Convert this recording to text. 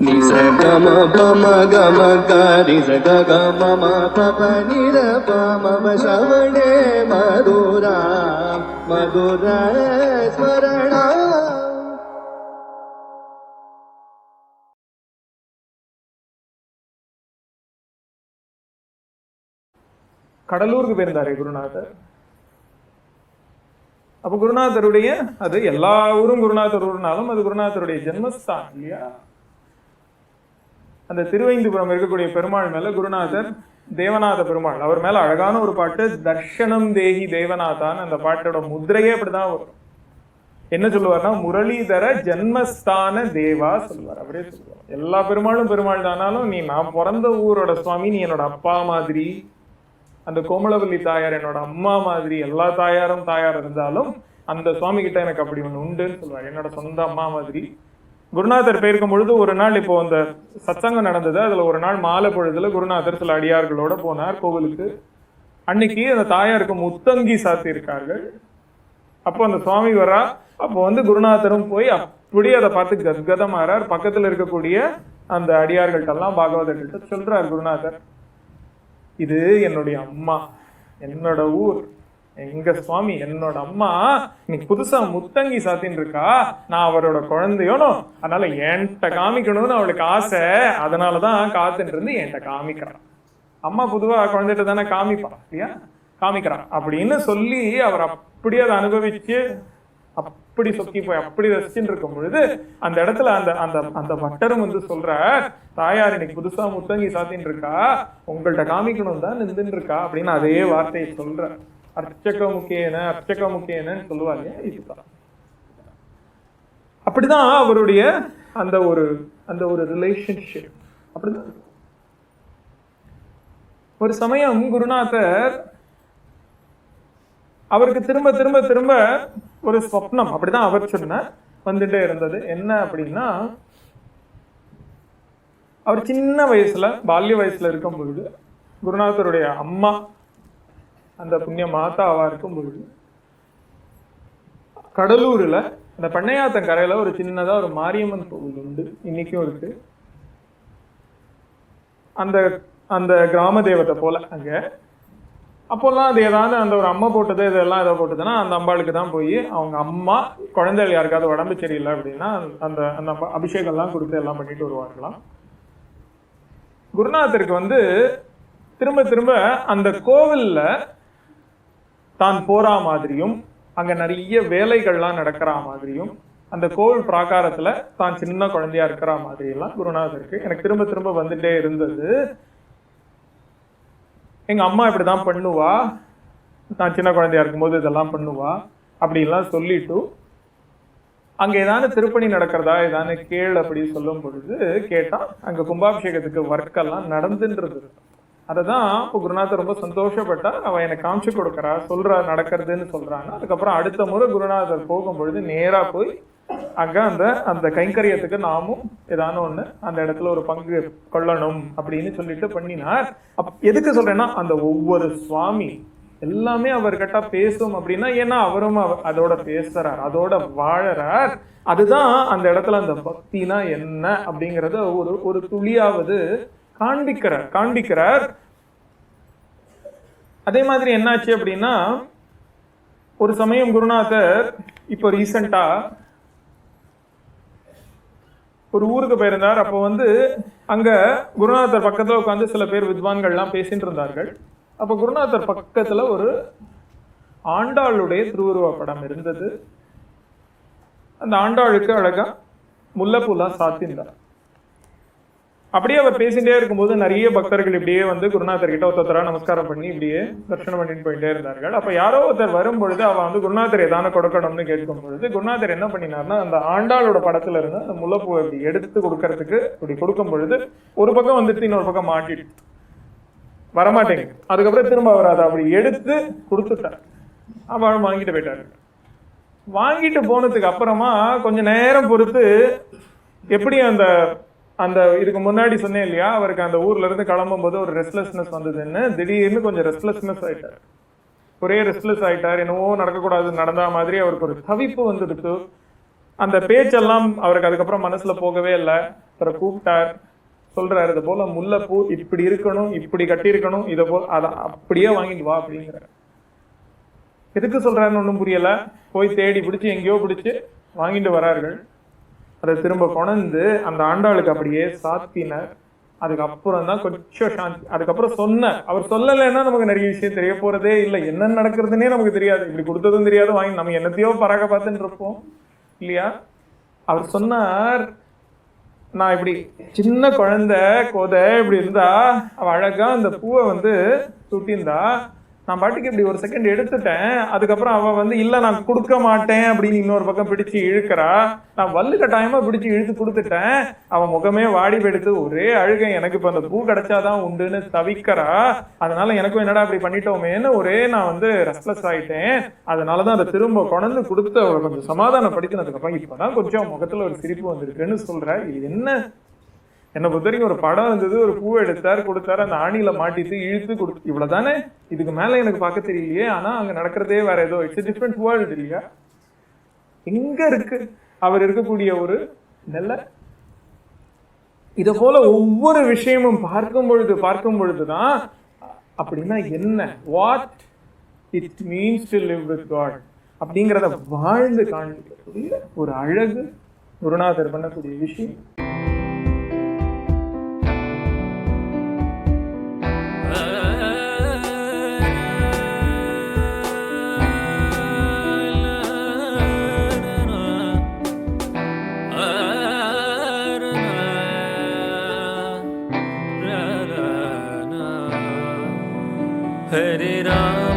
நிசகம பம கம கரி சகம பப நிர பம சவணே மதுரா மதுரஸ்மரணா. கடலூருக்கு போயிருந்தாரு குருநாதர். அப்ப குருநாதருடைய அது எல்லா ஊரும் குருநாதர் ஊர்னாலும் அது குருநாதருடைய ஜென்மஸ்தான் இல்லையா. அந்த திருவைந்திபுரம் இருக்கக்கூடிய பெருமாள் மேல குருநாதர் தேவநாத பெருமாள், அவர் மேல அழகான ஒரு பாட்டு, தர்ஷனம் தேகி தேவநாதான். அந்த பாட்டோட முத்திரையே அப்படிதான் வரும். என்ன சொல்லுவார்னா, முரளிதர ஜென்மஸ்தான தேவா சொல்லுவார். அப்படியே சொல்லுவார், எல்லா பெருமாளும் பெருமாள் தானாலும் நீ நான் பிறந்த ஊரோட சுவாமி, நீ என்னோட அப்பா மாதிரி. அந்த கோமலவல்லி தாயார் என்னோட அம்மா மாதிரி. எல்லா தாயாரும் தாயார் இருந்தாலும் அந்த சுவாமி கிட்ட எனக்கு அப்படி ஒண்ணு உண்டுன்னு சொல்லுவார், என்னோட சொந்த அம்மா மாதிரி. குருநாதர் போயிருக்கும் பொழுது ஒரு நாள், இப்போ அந்த சத்சங்கம் நடந்தது, அதுல ஒரு நாள் மாலை பொழுதுல குருநாதர் சில அடியார்களோட போனார் கோவிலுக்கு. அன்னைக்கு அந்த தாயாருக்கு முத்தங்கி சாத்தி இருக்கார்கள். அப்போ அந்த சுவாமி வரா. அப்போ குருநாதரும் போய் அப்படியே அதை பார்த்து கத்கதமாறார். பக்கத்துல இருக்கக்கூடிய அந்த அடியார்கள்ட்ட எல்லாம் பாகவதர்கள்ட்ட சொல்றார் குருநாதர், இது என்னுடைய அம்மா, என்னோட ஊர், எங்க சுவாமி, என்னோட அம்மா இன்னைக்கு புதுசா முத்தங்கி சாத்தின்னு இருக்கா, நான் அவரோட குழந்தையோனும், அதனால என்கிட்ட காமிக்கணும்னு அவளுக்கு ஆசை, அதனாலதான் காத்துட்டு இருந்து என்கிட்ட காமிக்கிறான். அம்மா பொதுவா குழந்தைகிட்ட தானே காமிப்பா இல்லையா, காமிக்கிறான் அப்படின்னு சொல்லி அவர் அப்படியே அதை அனுபவிச்சு அப்படி சொக்கி போய் அப்படி ரசிச்சுட்டு இருக்கும் பொழுது அந்த இடத்துல அந்த அந்த அந்த பட்டரும் சொல்ற, தாயார் இன்னைக்கு புதுசா முத்தங்கி சாத்தின்னு இருக்கா, உங்கள்கிட்ட காமிக்கணும் தான் நின்றுன்னு இருக்கா அப்படின்னு அதே வார்த்தையை சொல்ற. அர்ச்சக முக்கியன அர்ச்சக முக்கியன்னு சொல்லுவாங்க. இதுதான் அப்படிதான் அவருடைய அந்த ஒரு ரிலேஷன்ஷிப். அப்படிதான் ஒரு சமயம் குருநாதர் அவருக்கு திரும்ப திரும்ப திரும்ப ஒரு சொப்னம், அப்படிதான் அவர் சொன்ன வந்துட்டே இருந்தது. என்ன அப்படின்னா, அவர் சின்ன வயசுல பால்ய வயசுல இருக்கும் பொழுது குருநாதருடைய அம்மா அந்த புண்ணிய மாதாவா இருக்கும் பொழுது கடலூர்ல அந்த பண்ணையாத்தன் கரையில ஒரு சின்னதா ஒரு மாரியம்மன் கோவில் உண்டு, இன்னைக்கும் இருக்கு. அந்த அந்த கிராம தேவத்தை போல அங்க அப்போல்லாம் அது ஏதாவது அந்த ஒரு அம்மா போட்டது இதெல்லாம் ஏதோ போட்டதுன்னா அந்த அம்பாளுக்கு தான் போய் அவங்க அம்மா குழந்தைகள் யாருக்காவது உடம்பு சரியில்லை அப்படின்னா அந்த அந்த அபிஷேகம் எல்லாம் கொடுத்து எல்லாம் பண்ணிட்டு வருவாங்களாம். குருநாதருக்கு திரும்ப திரும்ப அந்த கோவில்ல தான் போறா மாதிரியும் அங்க நிறைய வேலைகள்லாம் நடக்கிற மாதிரியும் அந்த கோவில் பிராகாரத்துல தான் சின்ன குழந்தையா இருக்கிற மாதிரி எல்லாம் குருநாதருக்கு எனக்கு திரும்ப திரும்ப வந்துட்டே இருந்தது. எங்க அம்மா இப்படிதான் பண்ணுவா, நான் சின்ன குழந்தையா இருக்கும்போது இதெல்லாம் பண்ணுவா அப்படின்லாம் சொல்லிட்டு அங்க ஏதான திருப்பணி நடக்கிறதா ஏதான கேள் அப்படி சொல்லும் பொழுது கேட்டா அங்க கும்பாபிஷேகத்துக்கு ஒர்க்கெல்லாம் நடந்துன்றது. அததான் இப்போ குருநாதர் ரொம்ப சந்தோஷப்பட்டா, அவன் எனக்கு காமிச்சு கொடுக்கறா, சொல்றா நடக்கிறதுன்னு சொல்றாங்க. அதுக்கப்புறம் அடுத்த முறை குருநாதர் போகும் பொழுது நேரா போய் அங்க அந்த அந்த கைங்கரியத்துக்கு நாமும் ஏதான ஒண்ணு அந்த இடத்துல ஒரு பங்கு கொள்ளணும் அப்படின்னு சொல்லிட்டு பண்ணினார். எதுக்கு சொல்றேன்னா, அந்த ஒவ்வொரு சுவாமி எல்லாமே அவர்கிட்ட பேசும் அப்படின்னா, ஏன்னா அவரும் அதோட பேசுறார், அதோட வாழறார். அதுதான் அந்த இடத்துல அந்த பக்தினா என்ன அப்படிங்கறத ஒரு துளியாவது காண்பிக்கிறார். அதே மாதிரி என்னாச்சு அப்படின்னா, ஒரு சமயம் குருநாதர் இப்போ ரீசெண்டா ஒரு ஊருக்கு போயிருந்தார். அப்போ அங்க குருநாதர் பக்கத்துல உட்காந்து சில பேர் வித்வான்கள்லாம் பேசிட்டு இருந்தார்கள். அப்ப குருநாதர் பக்கத்துல ஒரு ஆண்டாளுடைய திருவுருவ படம் இருந்தது. அந்த ஆண்டாளுக்கு அழகா முல்லைப்பூலாம் சாத்திருந்தார். அப்படியே அவர் பேசிட்டே இருக்கும்போது நிறைய பக்தர்கள் இப்படியே குருநாதர் கிட்ட ஒருத்தரா நமஸ்காரம் பண்ணி இப்படியே தர்ஷனம் பண்ணிட்டு போயிட்டே இருந்தார்கள். அப்ப யாரோ ஒருத்தர் வரும் பொழுது அவ குருநாதர் ஏதான கொடுக்கணும்னு கேட்கும் பொழுது குருநாதர் என்ன பண்ணினார்னா, அந்த ஆண்டாளோட படத்துல இருந்து அந்த முல்லைப்பூ இப்படி எடுத்து கொடுக்கறதுக்கு இப்படி கொடுக்கும் பொழுது ஒரு பக்கம் இன்னொரு பக்கம் மாட்டிட்டு வரமாட்டேங்க. அதுக்கப்புறம் திரும்ப அவர் அதை அப்படி எடுத்து கொடுத்துட்டார். அவன் வாங்கிட்டு போயிட்டாரு. வாங்கிட்டு போனதுக்கு அப்புறமா கொஞ்ச நேரம் பொறுத்து எப்படி அந்த அந்த இதுக்கு முன்னாடி சொன்னேன் இல்லையா, அவருக்கு அந்த ஊர்ல இருந்து கிளம்பும் போது ஒரு ரெஸ்ட்லெஸ்னஸ் வந்ததுன்னு, திடீர்னு கொஞ்சம் ரெஸ்ட்லெஸ்னஸ் ஆயிட்டார். ஒரே ரெஸ்ட்லெஸ் ஆயிட்டார். என்னவோ நடக்கக்கூடாது நடந்தா மாதிரி அவருக்கு ஒரு தவிப்பு வந்துடுத்து. அந்த பேச்செல்லாம் அவருக்கு அதுக்கப்புறம் மனசுல போகவே இல்லை. அப்புறம் கூப்பிட்டார், சொல்றாரு, இது போல முல்லைப்பூ இப்படி இருக்கணும், இப்படி கட்டி இருக்கணும், இதை போல அதை அப்படியே வாங்கிட்டு வா அப்படிங்கிற. எதுக்கு சொல்றாருன்னு ஒன்றும் புரியல. போய் தேடி பிடிச்சி எங்கேயோ பிடிச்சி வாங்கிட்டு வரார்கள். அதை திரும்ப கொண்டு அந்த ஆண்டாளுக்கு அப்படியே சாத்தினர். அதுக்கப்புறம் தான் கொஞ்சம் சாந்தி. அதுக்கப்புறம் அவர் சொல்லலைன்னா நமக்கு நிறைய விஷயம் தெரிய போறதே இல்லை. என்ன நடக்கிறதுனே நமக்கு தெரியாது. இப்படி கொடுத்ததும் தெரியாது, வாங்கி நம்ம என்னத்தையோ பராக பார்த்துட்டு இருப்போம் இல்லையா. அவர் சொன்னார், நான் இப்படி சின்ன குழந்தை கோதை இப்படி இருந்தா அவ அழகா அந்த பூவை சுட்டியிருந்தா, நான் பாட்டுக்கு இப்படி ஒரு செகண்ட் எடுத்துட்டேன். அதுக்கப்புறம் அவ இல்ல நான் கொடுக்க மாட்டேன் அப்படின்னு இன்னொரு பக்கம் பிடிச்சு இழுக்கிறா. நான் வல்லு கட்டாயமா பிடிச்சு இழுத்து கொடுத்துட்டேன். அவன் முகமே வாடி போயிடுத்து, ஒரே அழுகை. எனக்கு இப்ப அந்த பூ கிடைச்சாதான் உண்டுன்னு தவிக்கிறா. அதனால எனக்கும் என்னடா அப்படி பண்ணிட்டோமேன்னு ஒரே நான் ரெஸ்ட்லெஸ் ஆயிட்டேன். அதனாலதான் அதை திரும்ப கொண்டு கொடுத்து அவளை கொஞ்சம் சமாதானப்படுத்தினதுக்கு அப்புறம் இப்பதான் கொஞ்சம் முகத்துல ஒரு சிரிப்பு வந்திருக்குன்னு சொல்ற. இது என்னை பொறுத்த வரைக்கும் ஒரு படம் இருந்தது, ஒரு பூவை எடுத்தார், கொடுத்தாரு, அந்த ஆணியில மாட்டிட்டு இழுத்து கொடுத்து, இவ்வளவுதானே, இதுக்கு மேல எனக்கு பார்க்க தெரியலையே. ஆனா அங்க நடக்கிறதே வேற ஏதோ. இட்ஸ் டிஃப்ரெண்ட் வேர்ல்டு இல்லையா. எங்க இருக்கு அவர் இருக்கக்கூடிய ஒரு நிலை. இத போல ஒவ்வொரு விஷயமும் பார்க்கும் பொழுதுதான் அப்படின்னா என்ன, what it means to live with God அப்படிங்கிறத வாழ்ந்து காண்பிக்கக்கூடிய ஒரு அழகு குருநாதர் பண்ணக்கூடிய விஷயம். Hare Ram